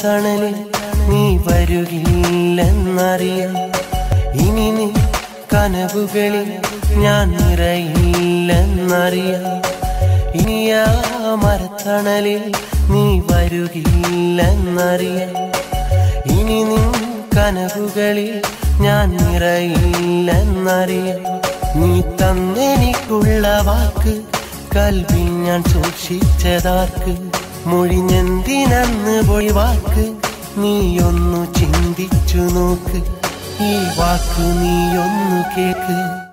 മരത്തണലിൽ നീ വരുകില്ലെന്നറിയാം. ഇനി നീ കനവുകളിൽ ഞാൻ നിറയില്ലെന്നറിയാം. ഇനി ആ മരത്തണലിൽ നീ വരുകില്ലെന്നറിയാം. ഇനി നീ കനവുകളിൽ ഞാൻ നിറയില്ലെന്നറിയാം. നീ തന്നെനിക്കുള്ള വാക്ക് കൽവിൽ ഞാൻ സൂക്ഷിച്ചതാർക്ക്? മൊഴിഞ്ഞെന്തിനന്ന് പോയി വാക്ക് നീയൊന്നു ചിന്തിച്ചു നോക്ക്. ഈ വാക്ക് നീയൊന്നു കേക്ക്.